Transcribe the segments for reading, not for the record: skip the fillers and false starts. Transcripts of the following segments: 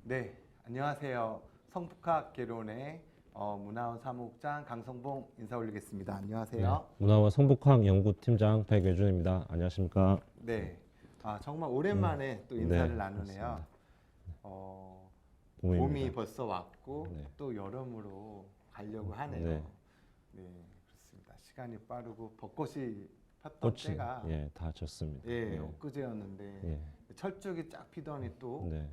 네, 안녕하세요. 성북학 개론의 문화원 사무국장 강성봉 인사 올리겠습니다. 네, 안녕하세요. 문화원 성북학 연구팀장 백예준입니다. 안녕하십니까? 네, 정말 오랜만에 또 네, 인사를 나누네요. 그렇습니다. 봄이 봄입니다. 벌써 왔고 네. 또 여름으로 가려고 하네요. 네. 네, 그렇습니다. 시간이 빠르고 벚꽃이 폈던 꽃이 때가 다 졌습니다. 예, 엊그제였는데 예, 철쭉이 쫙 피더니 또 네,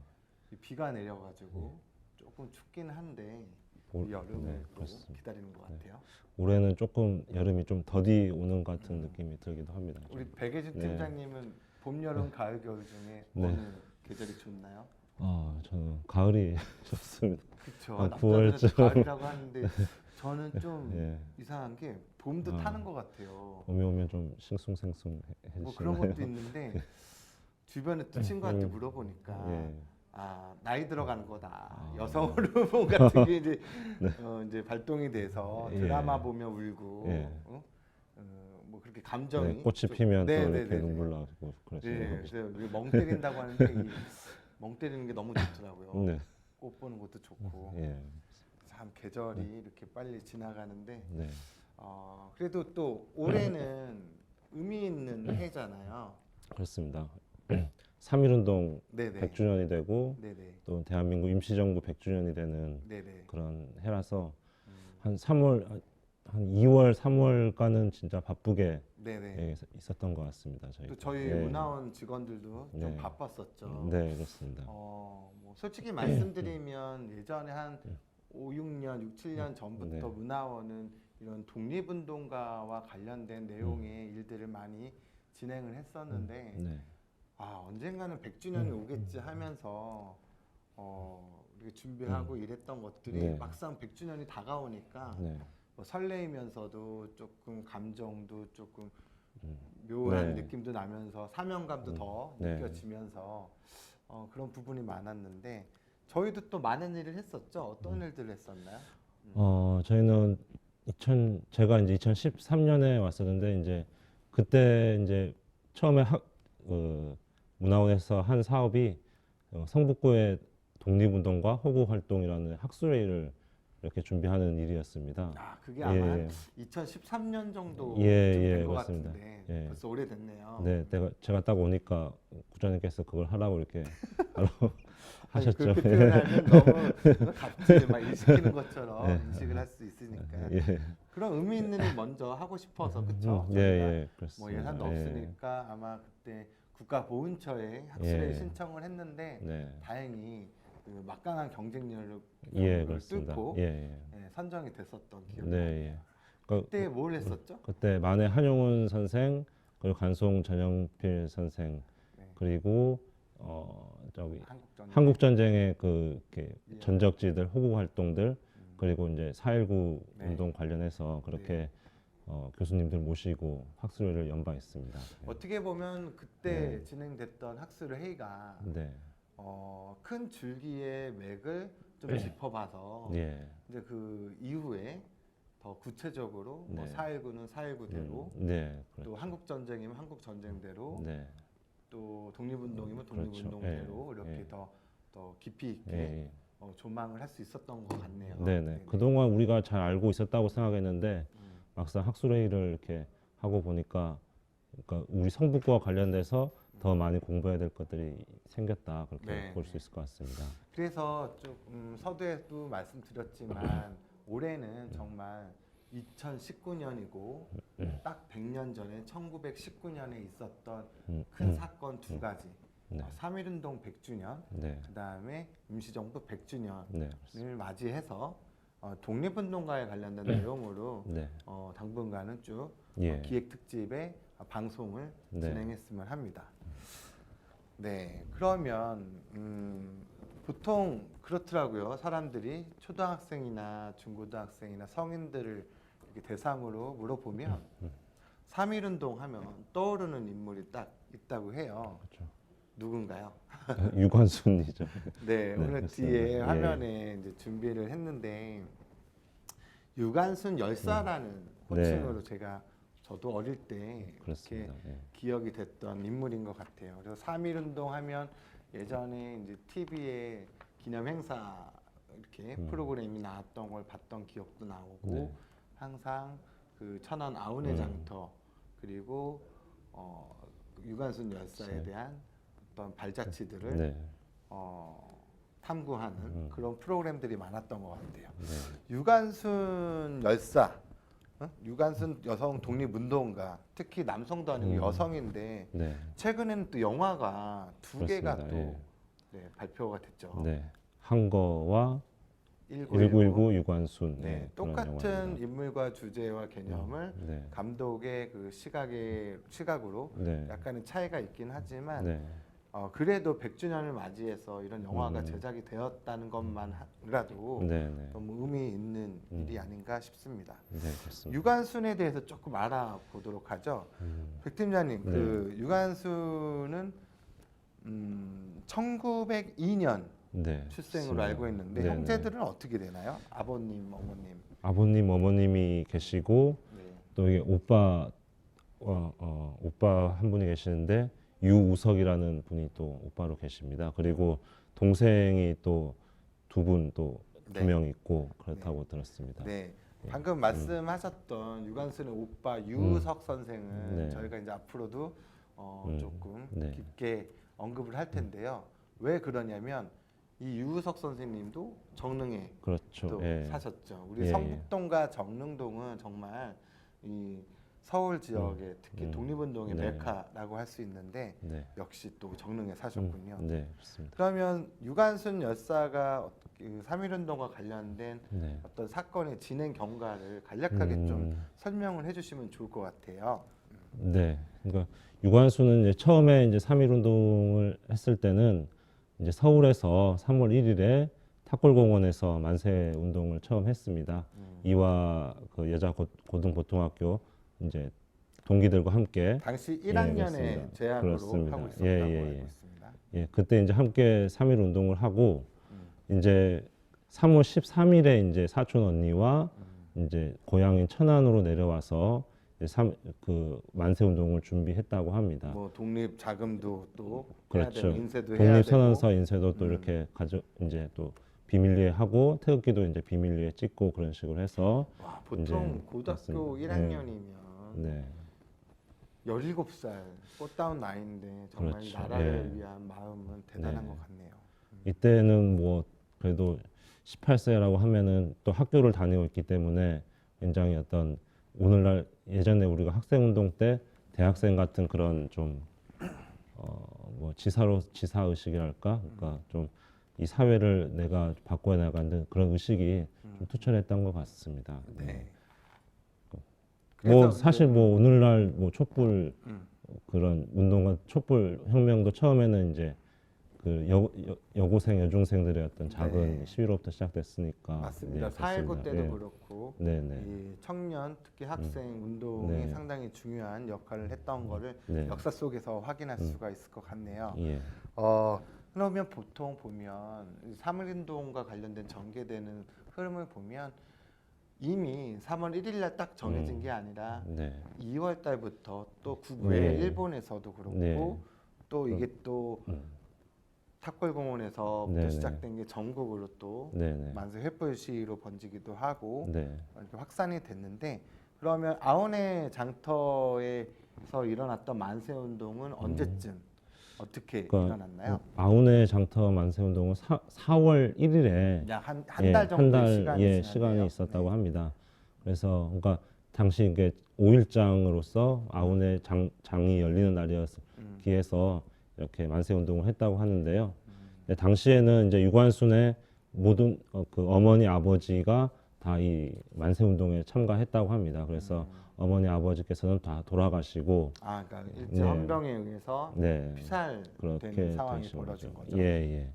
비가 내려가지고 조금 춥긴 한데 이 여름을 네, 또 그렇습니다. 기다리는 것 같아요. 올해는 조금 여름이 좀 더디 오는 것 같은 느낌이 들기도 합니다. 우리 백예진 네. 팀장님은 봄, 여름, 가을, 겨울 중에 네. 어느 계절이 좋나요? 저는 가을이 좋습니다. 그렇죠. 한 남자들은 9월쯤. 가을이라고 하는데 저는 좀 예, 이상한 게 봄도 타는 것 같아요. 봄이 오면 좀 싱숭생숭해지시나요? 뭐 그런 것도 있는데 주변에 또 친구한테 물어보니까 예, 나이 들어가는 거다. 여성 호르몬 같은 게 이제 이제 발동이 돼서 예. 드라마 보면 울고 예. 뭐 그렇게 감정이 네, 꽃이 좀- 피면 또 네, 이렇게 네, 네, 네. 눈물 나고 그러시는 네, 거죠. 그래서 우리 멍 때린다고 하는데 이 멍 때리는 게 너무 좋더라고요. 네, 꽃 보는 것도 좋고 예, 참 계절이 이렇게 빨리 지나가는데 네. 그래도 또 올해는 의미 있는 해잖아요. 그렇습니다. 3.1운동 네네. 100주년이 되고 네네. 또 대한민국 임시정부 100주년이 되는 네네. 그런 해라서 음, 한 2월, 3월까는 진짜 바쁘게 네네. 있었던 것 같습니다. 또 저희 예. 문화원 직원들도 좀 네. 바빴었죠. 네, 그렇습니다. 뭐 솔직히 말씀드리면 예전에 한 5, 6년, 6, 7년 전부터 네. 문화원은 이런 독립운동가와 관련된 내용의 일들을 많이 진행을 했었는데 네, 언젠가는 100주년이 오겠지 하면서 이렇게 준비하고 이랬던 것들이 네. 막상 100주년이 다가오니까 네, 뭐 설레이면서도 조금 감정도 조금 묘한 네. 느낌도 나면서 사명감도 더 네. 느껴지면서 그런 부분이 많았는데 저희도 또 많은 일을 했었죠. 어떤 일들을 했었나요? 저희는 제가 이제 2013년에 왔었는데 이제 그때 이제 처음에 문화원에서 한 사업이 성북구의 독립운동과 호구 활동이라는 학술회의를 이렇게 준비하는 일이었습니다. 그게 예, 아마 예. 2013년 정도 예, 된것 맞습니다. 같은데 예. 벌써 오래됐네요. 네, 제가 딱 오니까 구자님께서 그걸 하라고 이렇게 바로 하셨죠. 그렇게 표현하면 너무 갑자기 막 일시키는 것처럼 예. 인식을 할 수 있으니까 예, 그런 의미 있는 일 먼저 하고 싶어서 그쵸? 예, 저희가 예, 뭐 그렇습니다. 예산도 예. 없으니까 아마 그때 국가보훈처에 학술회 예. 신청을 했는데 네, 다행히 그 막강한 경쟁력을 그렇습니다. 뚫고 예, 선정이 됐었던 기억이 네, 나요. 예. 그러니까 그때 뭘 했었죠? 그때 만해 한용운 선생 그리고 간송 전영필 선생 네. 그리고 저기 한국전 한국 전쟁의 이렇게 예. 전적지들 호구 활동들 그리고 이제 4.19 네. 운동 관련해서 그렇게 교수님들 모시고 학술회를 연방했습니다. 어떻게 보면 그때 네. 진행됐던 학술 회의가 네, 큰 줄기의 맥을 좀 짚어봐서 예, 이제 그 이후에 더 구체적으로 뭐 네. 4.19는 4.19대로 네, 또 한국 전쟁이면 한국 전쟁대로 네, 또 독립운동이면 그렇죠. 독립운동대로 예, 이렇게 예. 더 깊이 있게 예, 조망을 할 수 있었던 것 같네요. 네네. 그동안 우리가 잘 알고 있었다고 생각했는데 음. 막상 학술회의를 이렇게 하고 보니까 그러니까 우리 성북구와 관련돼서 더 많이 공부해야 될 것들이 생겼다 그렇게 네, 볼 수 네. 있을 것 같습니다. 그래서 조금 서두에도 말씀드렸지만 올해는 정말 2019년이고 딱 100년 전에 1919년에 있었던 큰 사건 두 가지 네. 3.1운동 100주년 네, 그 다음에 임시정부 100주년을 네, 맞이해서 독립운동가에 관련된 내용으로 네, 당분간은 쭉 예, 기획 특집의 방송을 네. 진행했으면 합니다. 네, 그러면 보통 그렇더라고요. 사람들이 초등학생이나 중고등학생이나 성인들을 이렇게 대상으로 물어보면 3.1운동 하면 떠오르는 인물이 딱 있다고 해요. 그렇죠. 누군가요? 유관순이죠. 네, 오늘 그렇습니다. 뒤에 예. 화면에 이제 준비를 했는데 유관순 열사라는 호칭으로 저도 어릴 때 이렇게 그렇습니다. 예. 기억이 됐던 인물인 것 같아요. 그래서 3.1운동 하면 예전에 이제 TV에 기념 행사 이렇게 프로그램이 나왔던 걸 봤던 기억도 나오고 네. 항상 그 천안 아우네 장터 그리고 유관순 열사에 네. 대한 어떤 발자취들을 네. 탐구하는 그런 프로그램들이 많았던 것 같아요. 네. 유관순 열사, 유관순 여성 독립운동가, 특히 남성도 아니고 여성인데 네. 최근에는 또 영화가 두 개가 또 그렇습니다. 네, 발표가 됐죠. 네. 한거와 1919. 1919 유관순. 네, 그런 똑같은 영화입니다. 인물과 주제와 개념을 네. 감독의 그 시각으로 네. 약간의 차이가 있긴 하지만 네. 그래도 100주년을 맞이해서 이런 영화가 제작이 되었다는 것만이라도 네. 네. 너무 의미 있는 일이 아닌가 싶습니다. 네, 그렇습니다. 유관순에 대해서 조금 알아보도록 하죠. 백 팀장님, 네. 그 유관순은 1902년 네. 출생으로 그렇습니다. 알고 있는데 네, 형제들은 어떻게 되나요? 아버님, 어머님. 아버님, 어머님이 계시고 네. 또 이게 오빠 한 분이 계시는데 유우석이라는 분이 또 오빠로 계십니다. 그리고 동생이 또 두 분 또 두 네. 명 있고 그렇다고 들었습니다. 네. 방금 말씀하셨던 유관순의 오빠 유우석 선생은 네. 저희가 이제 앞으로도 조금 네. 깊게 언급을 할 텐데요. 왜 그러냐면 이 유우석 선생님도 정릉에 그렇죠. 또 예. 사셨죠. 우리 예, 예. 성북동과 정릉동은 정말 이 서울 지역의 특히 독립운동의 네. 메카라고 할 수 있는데 네. 역시 또 정릉에 사셨군요. 네, 그렇습니다. 그러면 유관순 열사가 그 3.1운동과 관련된 네. 어떤 사건의 진행 경과를 간략하게 좀 설명을 해주시면 좋을 것 같아요. 네. 그러니까 유관순은 이제 처음에 이제 3.1 운동을 했을 때는 이제 서울에서 3월 1일에 탑골공원에서 만세 운동을 처음 했습니다. 이화 그 여자 고등보통학교 이제 동기들과 함께 당시 예, 1학년에 그렇습니다. 재학으로 그렇습니다. 하고 있었다고 예, 알고 예. 있습니다. 예, 그때 이제 함께 3.1 운동을 하고 이제 3월 13일에 이제 사촌 언니와 이제 고향인 천안으로 내려와서 그 만세 운동을 준비했다고 합니다. 뭐 독립 자금도 또 그렇죠. 해야 되고 인쇄도 해야 독립 되고 선언서 인쇄도 또 이렇게 이제 또 비밀리에 하고 태극기도 이제 비밀리에 찍고 그런 식으로 해서 와, 보통 이제 고등학교 맞습니다. 1학년이면 네. 17살 꽃다운 나이인데 정말 그렇죠. 나라를 예. 위한 마음은 대단한 네. 것 같네요. 이때는 뭐 그래도 18세라고 하면은 또 학교를 다니고 있기 때문에 굉장히 어떤 오늘날 예전에 우리가 학생 운동 때 대학생 같은 그런 좀 뭐 지사 의식이랄까, 그러니까 좀 이 사회를 내가 바꿔 나가는 그런 의식이 좀 투철했던 것 같습니다. 네. 뭐 그래서 사실 이제- 뭐 오늘날 뭐 촛불 음. 그런 운동과 촛불 혁명도 처음에는 이제 그 여고생 여중생들의 어떤 작은 네. 시위로부터 시작됐으니까 맞습니다. 네, 4.19 그렇습니다. 때도 예. 그렇고 네네. 이 청년 특히 학생 운동이 네. 상당히 중요한 역할을 했던 거를 네. 역사 속에서 확인할 수가 있을 것 같네요. 예. 그러면 보통 보면 3.1운동과 관련된 전개되는 흐름을 보면 이미 3월 1일 날 딱 정해진 게 아니라 네. 2월 달부터 또 국외 네. 일본에서도 그렇고 네. 또 이게 또 탑골공원에서부터 네네. 시작된 게 전국으로 또 네네. 만세 횃불 시위로 번지기도 하고 네. 이렇게 확산이 됐는데 그러면 아우네 장터에서 일어났던 만세 운동은 언제쯤 어떻게 그러니까 일어났나요? 아우네 장터 만세 운동은 4월 1일에 약 한 달 정도의 시간이 지났네요. 시간이 있었다고 네. 합니다. 그래서 그러니까 당시 이게 5일장으로서 아우네 장이 열리는 날이었기에 해서 이렇게 만세 운동을 했다고 하는데요. 근데 당시에는 이제 유관순의 모든 그 어머니 아버지가 다 이 만세 운동에 참가했다고 합니다. 그래서 어머니 아버지께서는 다 돌아가시고 그러니까 일제 네. 헌병에 의해서 네. 피살된 그렇게 상황이 되신 벌어진 거죠. 거죠. 예, 예.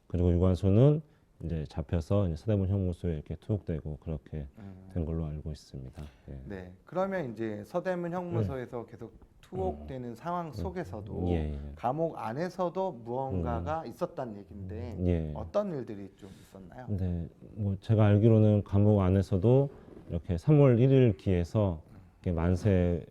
그리고 유관순은 이제 잡혀서 이제 서대문 형무소에 이렇게 투옥되고 그렇게 된 걸로 알고 있습니다. 예. 네. 그러면 이제 서대문 형무소에서 계속 투옥되는 상황 속에서도 예, 예. 감옥 안에서도 무언가가 있었다는 얘기인데 예. 어떤 일들이 좀 있었나요? 근데 뭐 제가 알기로는 감옥 안에서도 이렇게 3월 1일 기해서 이렇게 만세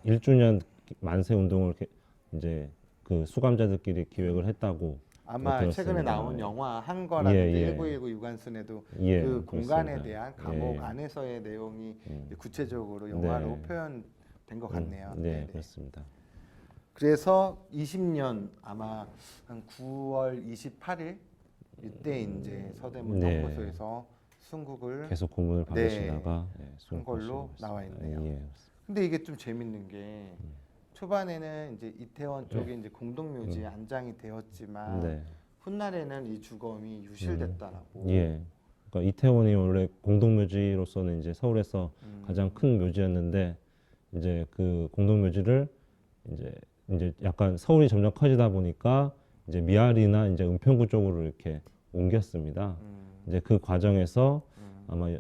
1주년 만세 운동을 이렇게 이제 그 수감자들끼리 기획을 했다고 아마 들었습니다. 최근에 나온 영화 한 거라든지 예, 예. 1919 유관순에도 예, 그 공간에 그렇습니다. 대한 감옥 예, 예. 안에서의 내용이 구체적으로 영화로 네. 표현된 것 같네요. 네, 네네. 그렇습니다. 그래서 20년 아마 한 9월 28일 이때 이제 서대문 네. 연구소에서 순국을 계속 고문을 받으시다가 예, 한 걸로 수용하시고 나와 있습니다. 있네요. 예, 근데 이게 좀 재밌는 게 초반에는 이제 이태원 쪽에 이제 공동묘지에 안장이 되었지만 네. 훗날에는 이 주검이 유실됐다라고. 예. 그러니까 이태원이 원래 공동묘지로서는 이제 서울에서 가장 큰 묘지였는데 이제 그 공동묘지를 이제 약간 서울이 점점 커지다 보니까 이제 미아리나 이제 은평구 쪽으로 이렇게 옮겼습니다. 이제 그 과정에서 아마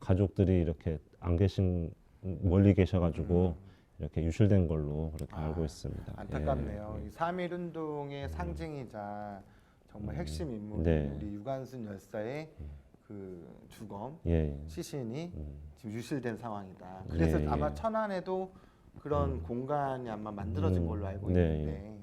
가족들이 이렇게 안 계신 멀리 계셔가지고 이렇게 유실된 걸로 그렇게 알고 있습니다. 안타깝네요. 예. 이 3.1 운동의 상징이자 정말 핵심 인물인 네. 우리 유관순 열사의 그 주검 예, 예. 시신이 지금 유실된 상황이다. 그래서 예, 예. 아마 천안에도 그런 공간이 아마 만들어진 걸로 알고 네, 있는데.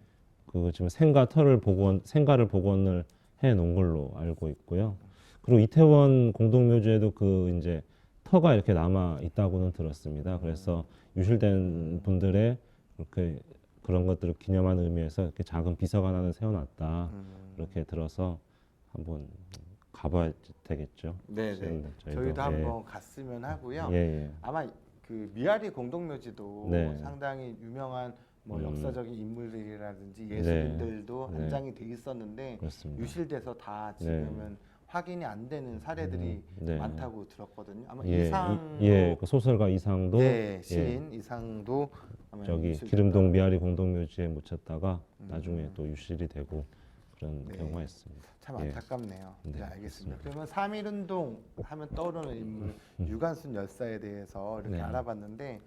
그 지금 생가를 복원을 해 놓은 걸로 알고 있고요. 그리고 이태원 공동묘지에도 그 이제 터가 이렇게 남아 있다고는 들었습니다. 그래서 유실된 분들의 그렇게 그런 것들을 기념하는 의미에서 이렇게 작은 비서관 하나 세워놨다. 그렇게 들어서 한번 가봐야 되겠죠. 네네. 저희도 예. 한번 갔으면 하고요. 예, 예. 아마 그 미아리 공동묘지도 네. 상당히 유명한 뭐 역사적인 인물들이라든지 네. 예술인들도 네. 안장이 돼 있었는데 그렇습니다. 유실돼서 다 지금은 확인이 안 되는 사례들이 네. 많다고 들었거든요. 아마 예, 이상도 예, 그 소설가 이상도 네, 예, 시인 이상도 아마 저기 유실됐다. 기름동 미아리 공동묘지에 묻혔다가 나중에 또 유실이 되고 그런 네. 경우가 있습니다. 참 예. 안타깝네요. 네, 네, 알겠습니다. 그러면 3.1 운동 하면 떠오르는 인물 유관순 열사에 대해서 이렇게 네. 알아봤는데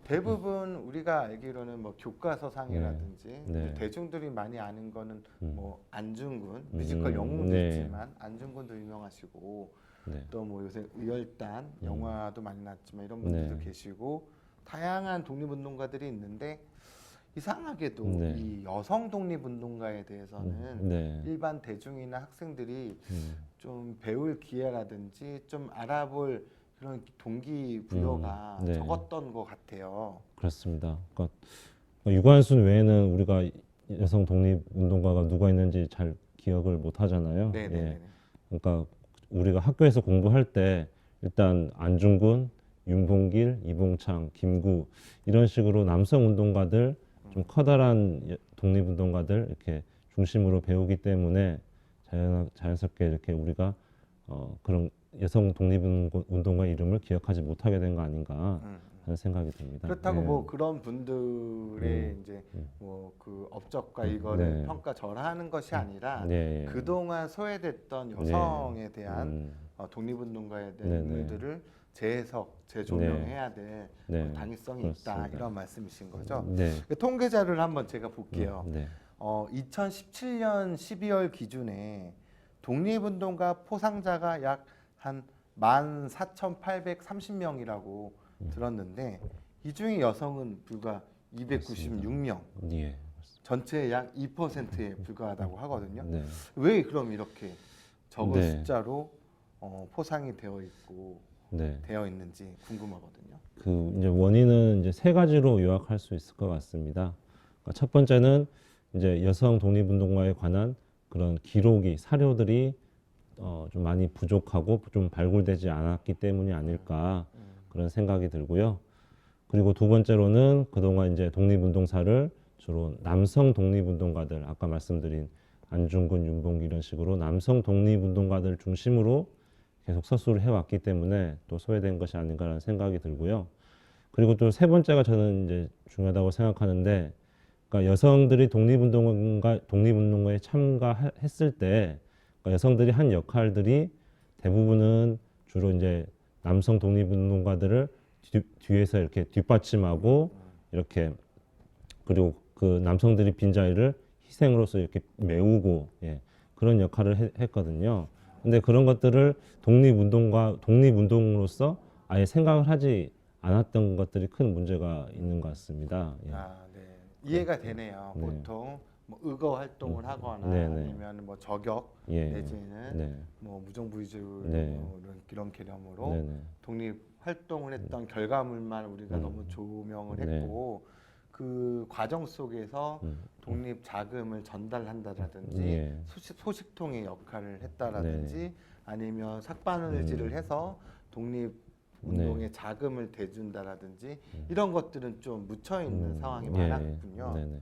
대부분 우리가 알기로는 뭐 교과서상이라든지 네. 대중들이 많이 아는 거는 뭐 안중근 뮤지컬 영웅도 네. 있지만 안중근도 유명하시고 네. 또 뭐 요새 의열단 영화도 많이 났지만 이런 분들도 네. 계시고 다양한 독립운동가들이 있는데 이상하게도 네. 이 여성 독립운동가에 대해서는 네. 일반 대중이나 학생들이 좀 배울 기회라든지 좀 알아볼 그런 동기부여가 네. 적었던 것 같아요. 그렇습니다. 그러니까 유관순 외에는 우리가 여성 독립운동가가 누가 있는지 잘 기억을 못 하잖아요. 네네. 예. 그러니까 우리가 학교에서 공부할 때 일단 안중근, 윤봉길, 이봉창, 김구 이런 식으로 남성 운동가들 좀 커다란 독립운동가들 이렇게 중심으로 배우기 때문에 자연스럽게 이렇게 우리가 그런 여성 독립운동가 이름을 기억하지 못하게 된 거 아닌가 하는 생각이 듭니다. 그렇다고 예. 뭐 그런 분들의 이제 뭐 그 업적과 이거를 네. 평가절하하는 것이 아니라 네. 그동안 소외됐던 여성에 대한 독립운동가에 대한 네, 인물들을 재해석, 재조명해야 될 네. 당위성이 있다 그렇습니다. 이런 말씀이신 거죠. 네. 그 통계 자료를 한번 제가 볼게요. 네. 2017년 12월 기준에 독립운동가 포상자가 약 한 14,830명이라고 들었는데 이 중에 여성은 불과 296명, 예. 전체의 약 2%에 불과하다고 하거든요. 네. 왜 그럼 이렇게 적은 네. 숫자로 포상이 되어 있고 네. 되어 있는지 궁금하거든요. 그 이제 원인은 이제 세 가지로 요약할 수 있을 것 같습니다. 그러니까 첫 번째는 이제 여성 독립운동가에 관한 그런 기록이 사료들이 좀 많이 부족하고 좀 발굴되지 않았기 때문이 아닐까 그런 생각이 들고요. 그리고 두 번째로는 그동안 이제 독립운동사를 주로 남성 독립운동가들 아까 말씀드린 안중근, 윤봉길 이런 식으로 남성 독립운동가들 중심으로 계속 서술을 해왔기 때문에 또 소외된 것이 아닌가라는 생각이 들고요. 그리고 또 세 번째가 저는 이제 중요하다고 생각하는데, 그러니까 여성들이 독립운동가에 참가했을 때 그러니까 여성들이 한 역할들이 대부분은 주로 이제 남성 독립운동가들을 뒤에서 이렇게 뒷받침하고 이렇게 그리고 그 남성들이 빈자리를 희생으로서 이렇게 메우고 그런 역할을 했거든요. 근데 그런 것들을 독립운동으로서 아예 생각을 하지 않았던 것들이 큰 문제가 있는 것 같습니다. 예. 네. 이해가 되네요. 네. 보통 뭐 의거 활동을 하거나 네네. 아니면 뭐 저격 예. 내지는 네. 뭐 무정부의술 네. 뭐 이런 개념으로 네네. 독립 활동을 했던 결과물만 우리가 너무 조명을 네. 했고 그 과정 속에서 음. 독립 자금을 전달한다라든지 예. 소식통의 역할을 했다라든지 아니면 삭발을지를 해서 독립 운동에 자금을 대준다라든지 이런 것들은 좀 묻혀 있는 상황이 예. 많았군요. 네네.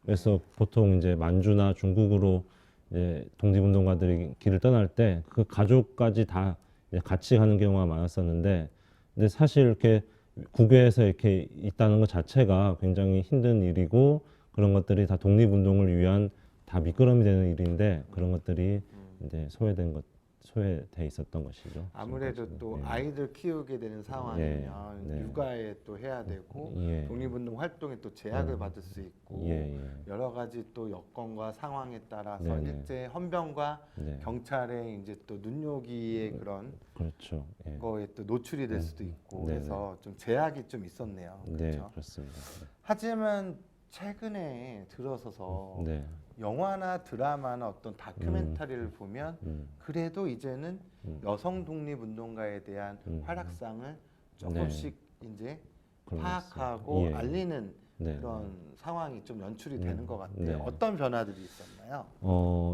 그래서 보통 이제 만주나 중국으로 이제 독립운동가들이 길을 떠날 때 그 가족까지 다 이제 같이 가는 경우가 많았었는데, 근데 사실 이렇게 국외에서 이렇게 있다는 것 자체가 굉장히 힘든 일이고 그런 것들이 다 독립운동을 위한 다 밑거름이 되는 일인데 그런 것들이 이제 소외돼 있었던 것이죠. 아무래도 또 예. 아이들 키우게 되는 상황이면 네. 육아에 또 해야 되고 예. 독립운동 활동에 또 제약을 받을 수 있고 예. 여러 가지 또 여건과 상황에 따라서 네네. 일제 헌병과 네. 경찰의 이제 또 눈요기의 그런 그렇죠. 예. 거에 또 노출이 될 수도 있고 네네. 그래서 좀 제약이 좀 있었네요. 네, 그렇죠? 그렇습니다. 하지만 최근에 들어서서 네. 영화나 드라마나 어떤 다큐멘터리를 보면 그래도 이제는 여성 독립운동가에 대한 활약상을 조금씩 이제 그런 파악하고 예. 알리는 네. 그런 상황이 좀 연출이 되는 것 같아요. 네. 어떤 변화들이 있었나요?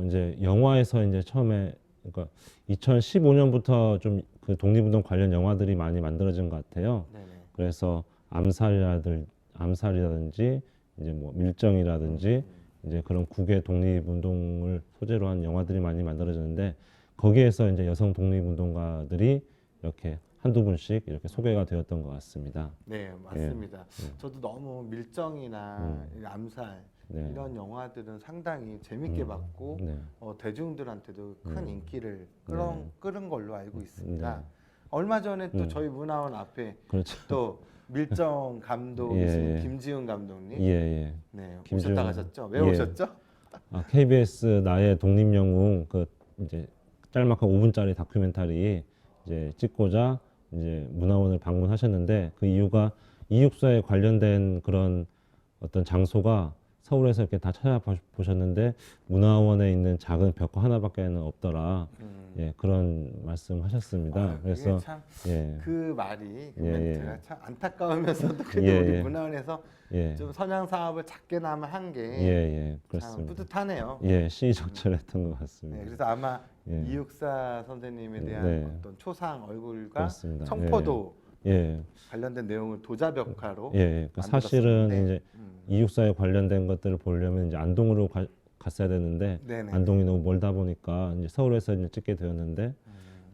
이제 영화에서 이제 처음에 그러니까 2015년부터 좀 그 독립운동 관련 영화들이 많이 만들어진 것 같아요. 네네. 그래서 암살이라든지 이제 뭐 밀정이라든지 이제 그런 국외 독립운동을 소재로 한 영화들이 많이 만들어졌는데 거기에서 이제 여성 독립운동가들이 이렇게 한두 분씩 이렇게 소개가 되었던 것 같습니다. 네, 맞습니다. 저도 너무 밀정이나 암살 네. 이런 영화들은 상당히 재밌게 봤고 네. 대중들한테도 큰 인기를 네. 끌은 걸로 알고 있습니다. 네. 얼마 전에 또 저희 문화원 앞에 그렇죠. 또 밀정 감독이신 예. 김지훈 감독님, 예, 예. 네, 김지훈. 오셨다 가셨죠? 왜 예. 오셨죠? KBS 나의 독립영웅 그 이제 짤막한 5분짜리 다큐멘터리 이제 찍고자 이제 문화원을 방문하셨는데 그 이유가 이육사에 관련된 그런 어떤 장소가 서울에서 이렇게 다 찾아보셨는데 문화원에 있는 작은 벽화 하나밖에는 없더라. 예, 그런 말씀하셨습니다. 그래서 참 예, 그 말이 그 예, 멘트가 예. 참 안타까우면서도 그래도 예, 우리 예. 문화원에서 예, 좀 선양 사업을 작게나마 한 게 예, 참 그렇습니다. 뿌듯하네요. 예, 시의적절했던 것 네, 같습니다. 그래서 아마 예. 이육사 선생님에 대한 네. 어떤 초상 얼굴과 그렇습니다. 청포도 예, 관련된 내용을 도자벽화로 예, 그 사실은 만들었었는데, 이제 이육사에 관련된 것들을 보려면 이제 안동으로 갔어야 되는데 네네. 안동이 너무 멀다 보니까 이제 서울에서 이제 찍게 되었는데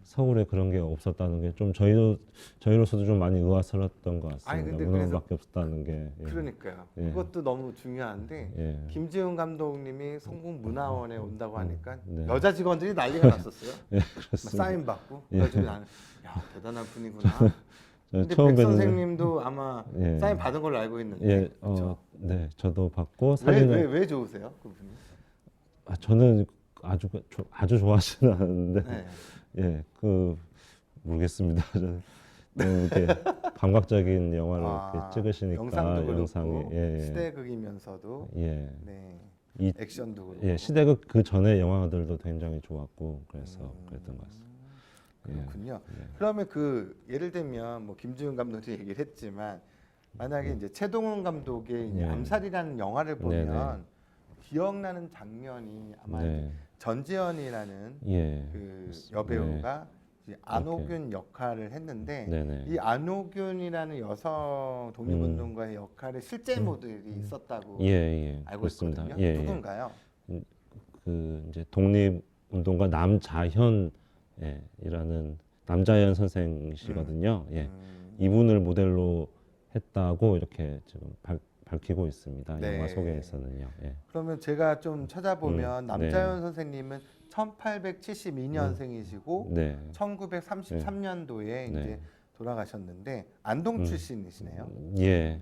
서울에 그런 게 없었다는 게 좀 저희로서도 좀 많이 의아스러웠던 것 같습니다. 아니, 근데 문화원밖에 없었다는 게. 예. 그러니까요. 예. 그것도 너무 중요한데 예. 김지훈 감독님이 성북 문화원에 온다고 하니까 네. 여자 직원들이 난리가 났었어요. 예, 막 그렇습니다. 사인 받고 그래가지고 나는 야 대단한 분이구나. 저 근데 처음 백 뵀는데 선생님도 아마 예. 사인 받은 걸로 알고 있는데 예, 그렇죠? 네, 저도 받고 사진을 왜 좋으세요, 그분이? 저는 아주 좋아하지는 않는데 네. 예, 모르겠습니다. 저는 너무 이렇게 감각적인 영화를 이렇게 찍으시니까 영상도 그렇고 영상이 예, 예. 시대극이면서도 예. 네, 이 액션도 그렇고 예, 시대극 그 전에 영화들도 굉장히 좋았고 그래서 그랬던 것 같습니다. 그렇군요. 그러면 예를 들면 뭐 김지훈 감독도 얘기를 했지만 만약에 이제 최동훈 감독의 이제 네. 암살이라는 영화를 보면 네네. 기억나는 장면이 아마 이제 네. 전지현이라는 예. 그 여배우가 이제 안옥균 역할을 했는데 네네. 이 안옥균이라는 여성 독립운동가의 역할에 실제 모델이 있었다고 예, 예. 알고 그렇습니다. 있거든요. 예, 예. 누군가요? 그 이제 독립운동가 남자현 이라는 남자현 선생이시거든요. 예. 이분을 모델로 했다고 이렇게 지금 밝히고 있습니다. 네. 영화 소개에서는요. 예. 그러면 제가 좀 찾아보면 남자현 네. 선생님은 1872년생이시고 네. 1933년도에 네. 이제 돌아가셨는데 안동 출신이시네요. 예.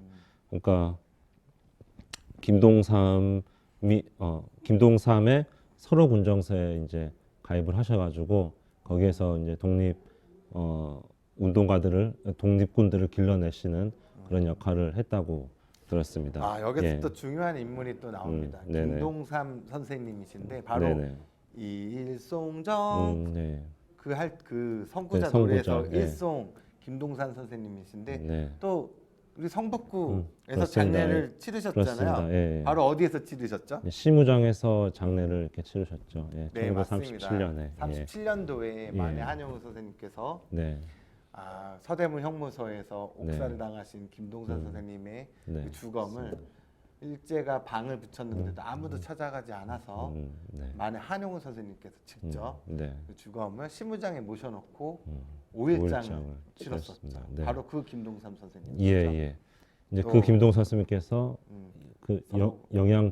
그러니까 김동삼의 서로군정서에 이제 가입을 하셔가지고 거기에서 이제 독립군들을 길러내시는 그런 역할을 했다고 그렇습니다. 아 여기서 예. 또 중요한 인물이 또 나옵니다. 네네. 김동삼 선생님이신데 바로 네네. 일송정 네. 그 선구자 네, 노래에서 선구자, 예. 일송 김동산 선생님이신데 네. 또 우리 성북구에서 그렇습니다. 장례를 치르셨잖아요. 그렇습니다. 예. 바로 어디에서 치르셨죠? 네, 시무장에서 장례를 이렇게 치르셨죠. 예. 네, 맞습니다. 1937년에. 37년도에 예. 만해 한용우 선생님께서 네. 서대문 형무소에서 옥살을 네. 당하신 김동산 선생님의 네. 그 주검을 일제가 방을 붙였는데도 아무도 찾아가지 않아서 네. 만해 한용우 선생님께서 직접 네. 그 주검을 시무장에 모셔놓고 5일장을 5일장을 치렀었죠. 치렀습니다. 네. 바로 그 김동삼 선생님. 예, 예. 이제 또- 그 김동선 선생님께서 그 서로- 영양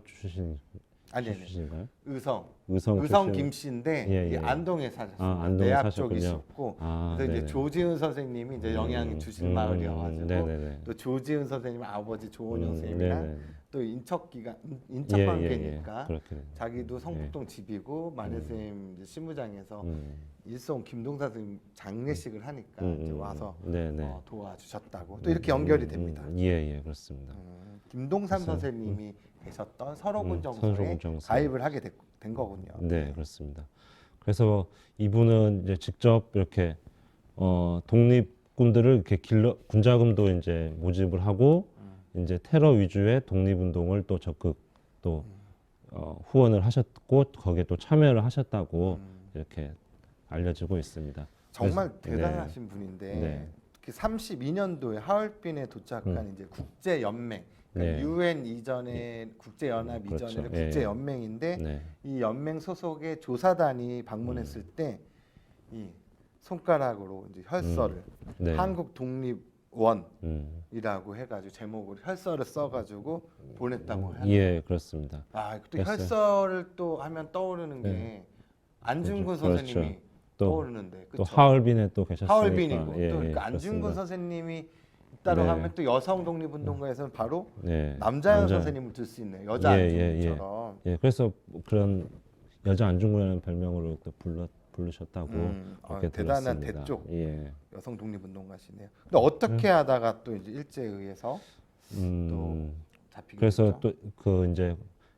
아니 출신인가요? 의성 의성 의성 출신- 김 씨인데 예, 이 예. 안동에 사셨어요. 아, 안동에 내압 사셨군요. 쪽이셨고 아, 그래서 이제 네네. 조지은 선생님이 이제 영향이 주신 마을이어가지고 네네네. 또 조지은 선생님 아버지 조원영 선생님이랑 네네. 또 인척 예, 관계니까 그렇게 됩니다. 자기도 성북동 집이고 만해 선생님 이제 시무장에서 일송 김동산 선생님 장례식을 하니까 이제 와서 네네. 도와주셨다고 또 이렇게 연결이 됩니다. 예, 예, 그렇습니다. 김동삼 선생님이 계셨던 설호군 정소에 설호군 정소. 가입을 하게 된 거군요. 네, 그렇습니다. 그래서 이분은 이제 직접 이렇게 독립군들을 이렇게 군자금도 이제 모집을 하고 이제 테러 위주의 독립운동을 또 적극 또 후원을 하셨고 거기에 또 참여를 하셨다고 이렇게 알려지고 있습니다. 정말 그래서- 대단하신 분인데 네. 32년도에 하얼빈에 도착한 이제 국제 연맹, 네. 유엔 이전에 국제 연합 그렇죠. 이전에는 예. 국제 연맹인데 네, 이 연맹 소속의 조사단이 방문했을 때 이 손가락으로 이제 혈서를 네. 한국 독립원이라고 음, 해가지고 제목으로 혈서를 써가지고 보냈다고 하네요. 예, 그렇습니다. 또 됐어요. 혈서를 또 하면 떠오르는 게 안중근 그렇죠. 선생님이 또- 떠오르는데 또 그쵸? 하얼빈에 또 계셨으니까. 하얼빈이고 예, 또 예, 그 안중근 그렇습니다. 선생님이 있다고 네. 하면 또 여성 독립운동가에서는 바로 네. 남자연 남자- 선생님을 들 수 있네요. 여자 안중근처럼. 예, 그래서 그런 여자 안중근이라는 별명으로 또 부르셨다고 그렇게 대단한 들었습니다. 대쪽 예. 여성 독립운동가시네요. 근데 어떻게 하다가 또 이제 일제에 의해서 또 잡히게 그래서 됐죠? 또 그 이제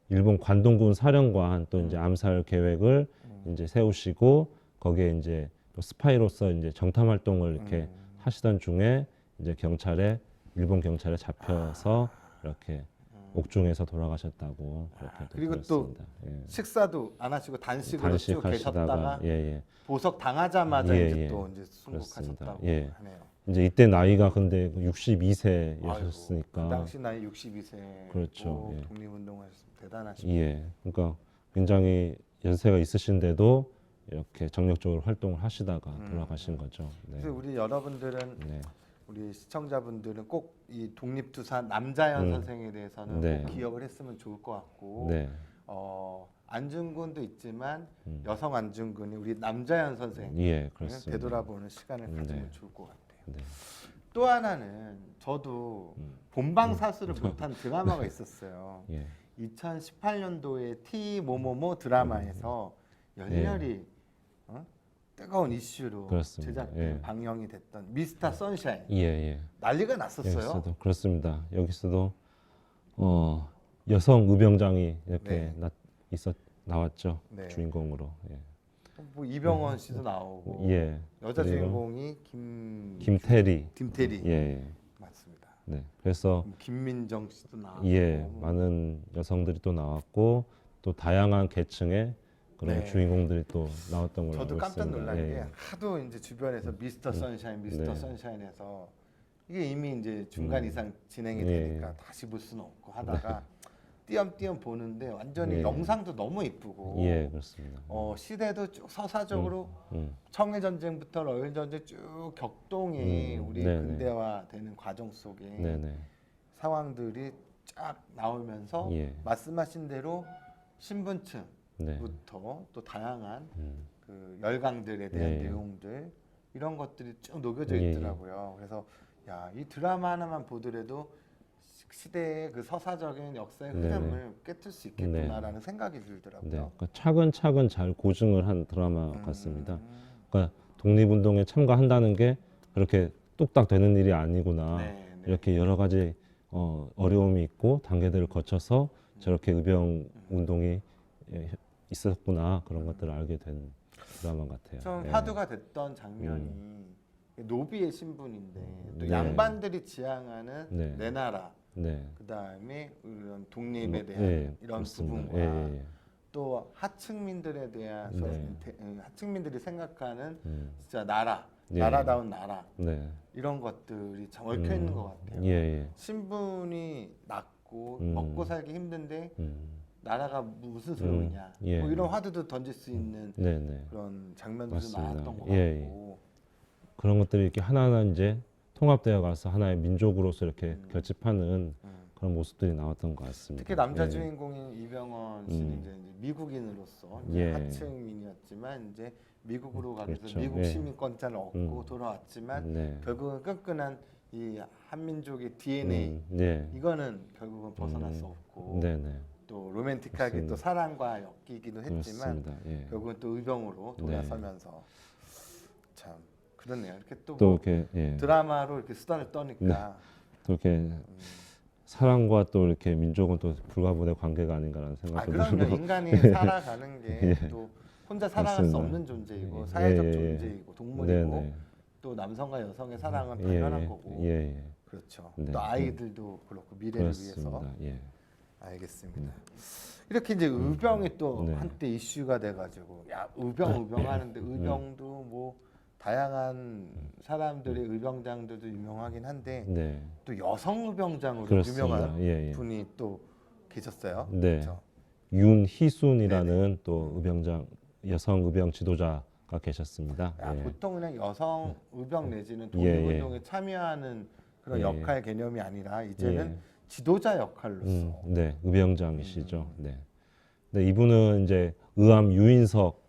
일본 관동군 사령관 또 이제 암살 계획을 이제 세우시고 거기에 이제 또 스파이로서 이제 정탐 활동을 이렇게 하시던 중에 이제 일본 경찰에 잡혀서 이렇게 옥중에서 돌아가셨다고 그렇게 또 그리고 또 들었습니다. 예. 식사도 안 하시고 단식으로 쭉 계셨다가 예. 보석 당하자마자 예, 이제 예. 또 이제 순국하셨다고 그렇습니다. 예. 하네요. 이제 이때 나이가 근데 아이고, 62세였으니까 그 당시 나이 62세. 그렇죠. 예. 독립운동하셨으면 대단하시고. 예. 그러니까 굉장히 연세가 있으신데도 이렇게 정력적으로 활동을 하시다가 돌아가신 거죠. 네. 그래서 우리 여러분들은 네. 우리 시청자분들은 꼭 이 독립투사 남자연 선생에 대해서는 네. 꼭 기억을 했으면 좋을 것 같고 네. 안중근도 있지만 여성 안중근이 우리 남자연 선생 예, 그렇습니다. 되돌아보는 시간을 가지면 네. 좋을 것 같아요. 네. 또 하나는 저도 본방사수를 못한 드라마가 있었어요. 예. 2018년도에 T 모모모 드라마에서 열렬히 뜨거운 이슈로 그렇습니다. 제작 예. 방영이 됐던 미스터 선샤인 예. 난리가 났었어요. 여기서도 그렇습니다. 여기서도 여성 의병장이 이렇게 네. 나왔죠. 네. 주인공으로. 예. 뭐 이병헌 씨도 나오고 예. 여자 그리고 주인공이 김태리. 김태리 예. 맞습니다. 네. 그래서 김민정 씨도 나오고 예, 많은 여성들이 또 나왔고 또 다양한 계층의 그런 네. 주인공들이 또 나왔던 걸로 저도 알고 깜짝 있습니다. 놀란 예. 게 하도 이제 주변에서 미스터 선샤인, 미스터 네. 선샤인에서 이게 이미 이제 중간 이상 진행이 예. 되니까 다시 볼 수는 없고 하다가 띄엄띄엄 보는데 완전히 예. 영상도 너무 이쁘고 예, 그렇습니다. 시대도 쭉 서사적으로 음. 청일 전쟁부터 러일 전쟁 쭉 격동이 우리 네네. 근대화되는 과정 속에 네네. 상황들이 쫙 나오면서 예. 말씀하신 대로 신분층부터 네. 또 다양한 그 열강들에 대한 네. 내용들 이런 것들이 쭉 녹여져 예, 있더라고요. 그래서 이 드라마 하나만 보더라도 시대의 그 서사적인 역사의 네네. 흐름을 깨틀 수 있겠구나라는 생각이 들더라고요. 네. 그러니까 차근차근 잘 고증을 한 드라마 같습니다. 그러니까 독립운동에 참가한다는 게 그렇게 뚝딱 되는 일이 아니구나. 네, 네. 이렇게 여러 가지 어려움이 있고 단계들을 거쳐서 저렇게 의병 운동이 있었구나 그런 것들을 알게 된 드라마 같아요. 좀 예. 화두가 됐던 장면이 노비의 신분인데 또 네. 양반들이 지향하는 네. 내 나라, 네. 그 다음에 이런 독립에 뭐, 대한 예, 이런 그렇습니다. 부분과 예, 예. 또 하층민들에 대한 네. 하층민들이 생각하는 음. 진짜 나라, 예. 나라다운 나라 네. 이런 것들이 참 얽혀 있는 것 같아요. 예, 예. 신분이 낮고 음. 먹고 살기 힘든데 나라가 무슨 소용이냐 예. 뭐 이런 화두도 던질 수 있는 네, 네. 그런 장면들도 맞습니다. 많았던 것 예, 같고 그런 것들이 이렇게 하나하나 이제 통합되어 가서 하나의 민족으로서 이렇게 결집하는 그런 모습들이 나왔던 것 같습니다. 특히 남자 예. 주인공인 이병헌 씨는 이제 미국인으로서 이제 예. 하층민이었지만 이제 미국으로 가서 그렇죠. 미국 예. 시민권자를 얻고 돌아왔지만 네. 결국은 끈끈한 이 한민족의 DNA 네. 이거는 결국은 벗어날 수 없고 네, 네. 또 로맨틱하게 맞습니다. 또 사랑과 엮이기도 했지만 그렇습니다. 예. 결국은 또 의병으로 돌아서면서 참 그렇네요. 이렇게 또 또 뭐 이렇게 예. 드라마로 이렇게 수단을 떠니까 또 이렇게 사랑과 또 이렇게 민족은 또 불가분의 관계가 아닌가라는 아 생각도 그럼요. 들고 인간이 살아가는 게 또 혼자 살아갈 수 맞습니다. 없는 존재이고 예, 사회적 예, 예. 존재이고 동물이고 네, 또 남성과 여성의 사랑은 네. 당연한 거고 예, 예. 그렇죠. 네. 또 아이들도 그렇고 미래를 위해서 그렇습니다. 예. 알겠습니다. 이렇게 이제 의병이 또 네. 한때 이슈가 돼가지고 야 의병 하는데 의병도 뭐 다양한 사람들의 의병장들도 유명하긴 한데 네. 또 여성 의병장으로 그렇습니다. 유명한 예, 예. 분이 또 계셨어요. 네. 그렇죠? 윤희순이라는 또 의병장 여성 의병 지도자가 계셨습니다. 야, 예. 보통 그냥 여성 의병 내지는 예, 예. 독립운동에 참여하는 그런 예, 역할 개념이 아니라 이제는 예. 지도자 역할로서 네, 의병장이시죠. 네. 근데 이분은 이제 의암 유인석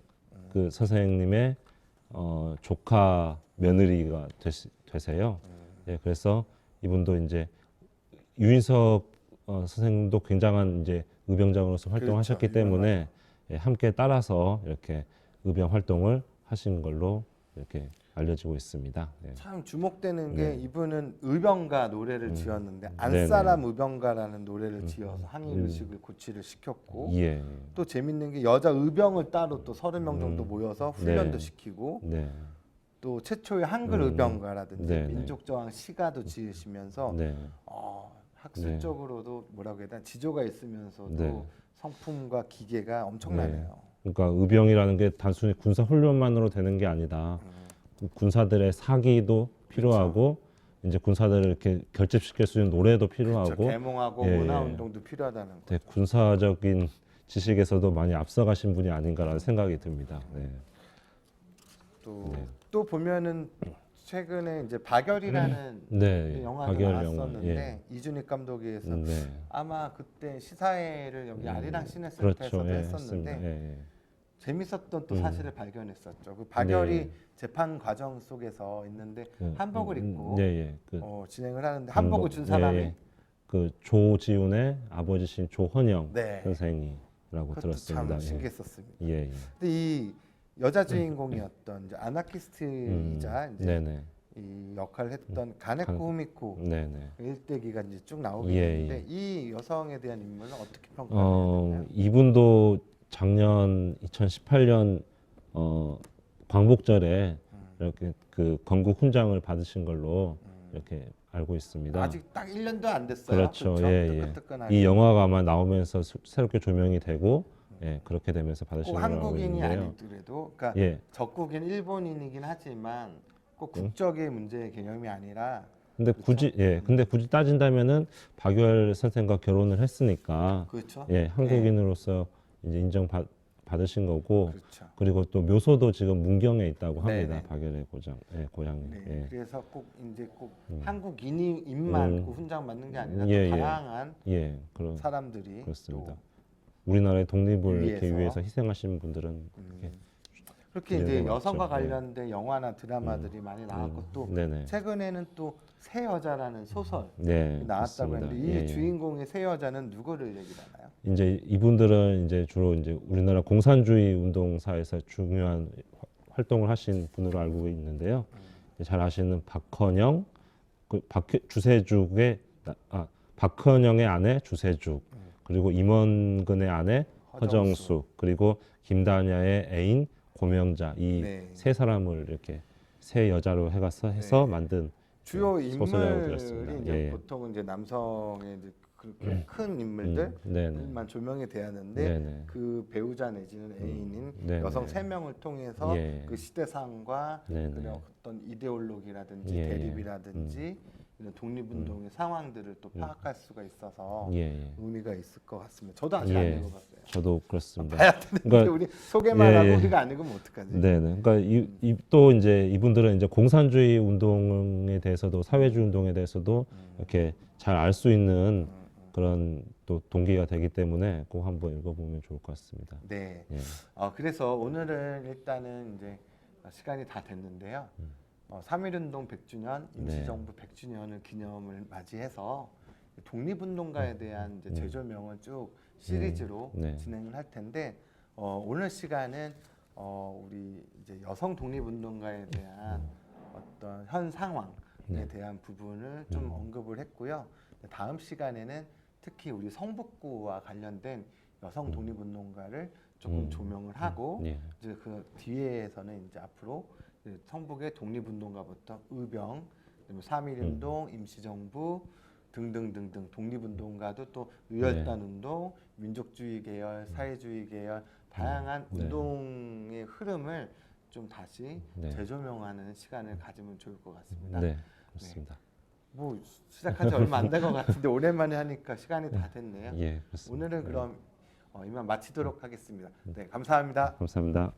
그 선생님의 조카 며느리가 되세요. 예, 그래서 이분도 이제 유인석 선생님도 굉장한 이제 의병장으로서 활동하셨기 그렇죠, 때문에 예, 함께 따라서 이렇게 의병 활동을 하신 걸로 이렇게 알려지고 있습니다. 예. 참 주목되는 게 이분은 의병가 노래를 지었는데 네네. 안사람 의병가라는 노래를 지어서 항일의식을 고취를 시켰고 예, 또 재밌는 게 여자 의병을 따로 또 30명 정도 모여서 훈련도 네. 시키고 네, 또 최초의 한글 의병가라든지 네네. 민족저항 시가도 지으시면서 네, 학술적으로도 뭐라고 해야 되나 지조가 있으면서도 네. 성품과 기계가 엄청나네요. 그러니까 의병이라는 게 단순히 군사 훈련만으로 되는 게 아니다. 군사들의 사기도 필요하고 이제 군사들을 이렇게 결집시킬 수 있는 노래도 필요하고 그렇죠. 계몽하고 예, 문화 예. 운동도 필요하다는 거. 네, 군사적인 지식에서도 많이 앞서가신 분이 아닌가라는 생각이 듭니다. 네. 또 보면은 최근에 이제 박열이라는 네, 영화가 박열 나왔었는데 예. 이준익 감독이 해서 네. 아마 그때 시사회를 여기 아리랑 시네센터에서도 그렇죠. 예, 했었는데 했습니다. 예, 재밌었던 또 사실을 발견했었죠. 그 박열이 네. 재판 과정 속에서 있는데 그, 한복을 입고 예, 예. 그 진행을 하는데 한복을 준 예, 사람이 예. 그 조지훈의 아버지신 조헌영 네. 선생이라고 그것도 들었습니다. 참 예. 신기했었습니다. 예, 예. 근데 이 여자 주인공이었던 이제 아나키스트이자 이제 네네. 이 역할을 했던 가네코 후미코 네네. 일대기가 이제 쭉 나오게 예, 되는데 이 여성에 대한 인물은 어떻게 평가하나요? 이분도 작년 2018년 광복절에 이렇게 그 건국 훈장을 받으신 걸로 이렇게 알고 있습니다. 아직 딱 1년도 안 됐어요. 그렇죠. 그렇죠? 예, 예. 뜨끈뜨끈하게. 이 영화가 아마 나오면서 새롭게 조명이 되고 예, 그렇게 되면서 받으신 꼭 걸로 알고 한국인이 있는데요. 아니더라도 그러니까 예. 적국인 일본인이긴 하지만 꼭 국적의 문제의 개념이 아니라 근데 그렇죠? 근데 굳이 따진다면은 박열 선생과 결혼을 했으니까 그렇죠. 예, 한국인으로서 이제 받으신 거고 그렇죠. 그리고 또 묘소도 지금 문경에 있다고 합니다. 네네. 박열의 고향이. 네, 예. 그래서 꼭 이제 꼭 한국인만 그 훈장 받는 게 아니라 예, 또 예. 다양한 예, 그런 사람들이 그렇습니다. 또 우리나라의 독립을 이렇게 위해서. 위해서 희생하신 분들은 이렇게 그렇게 네, 이제 맞죠. 여성과 네. 관련된 영화나 드라마들이 많이 나왔고 또 네네. 최근에는 또 새 여자라는 소설 네, 나왔다고 그렇습니다. 했는데 이 예, 예. 주인공의 새 여자는 누구를 얘기하나요? 이제 이분들은 이제 주로 이제 우리나라 공산주의 운동사에서 중요한 활동을 하신 분으로 알고 있는데요. 잘 아시는 박헌영, 주세죽의 박헌영의 아내 주세죽, 그리고 임원근의 아내 허정수, 그리고 김다냐의 애인 고명자, 이 네. 세 사람을 이렇게 세 여자로 해서 네. 만든 주요 소설이라고 인물이 들었습니다. 이제 예. 보통은 이제 남성의 이제 그렇게 큰 인물들만 네네. 조명이 되었는데 네네. 그 배우자 내지는 애인인 네네. 여성 3명을 통해서 예. 그 시대상과 네네. 그런 어떤 이데올로기라든지 예. 대립이라든지 이런 독립운동의 상황들을 또 파악할 수가 있어서 예. 의미가 있을 것 같습니다. 저도 아직 안 예. 읽어봤어요. 저도 그렇습니다. 봐야 되는데 그러니까 우리 소개만 예, 하고 예. 우리가 안 읽으면 어떡하지? 네네. 그러니까 또 이제 이분들은 이제 공산주의 운동에 대해서도 사회주의 운동에 대해서도 이렇게 잘 알 수 있는 그런 또 동기가 되기 때문에 꼭 한번 읽어보면 좋을 것 같습니다. 네. 예. 그래서 오늘은 일단은 이제 시간이 다 됐는데요. 3.1운동 100주년, 임시정부 100주년을 기념을 맞이해서 독립운동가에 대한 이제 재조명을 쭉 시리즈로 네. 진행을 할 텐데 오늘 시간은 우리 이제 여성 독립운동가에 대한 어떤 현 상황에 대한 부분을 좀 언급을 했고요. 다음 시간에는 특히 우리 성북구와 관련된 여성 독립운동가를 조금 조명을 하고 예. 이제 그 뒤에서는 이제 앞으로 이제 성북의 독립운동가부터 의병, 그다음에 3.1운동, 임시정부 등등등등 독립운동가도 또 의열단운동, 민족주의 계열, 사회주의 계열 다양한 네. 운동의 흐름을 좀 다시 네. 재조명하는 시간을 가지면 좋을 것 같습니다. 네, 그렇습니다. 뭐 시작한 지 얼마 안 된 것 같은데 오랜만에 하니까 시간이 다 됐네요. 예, 그렇습니다. 오늘은 그럼 이만 마치도록 하겠습니다. 네, 감사합니다. 감사합니다.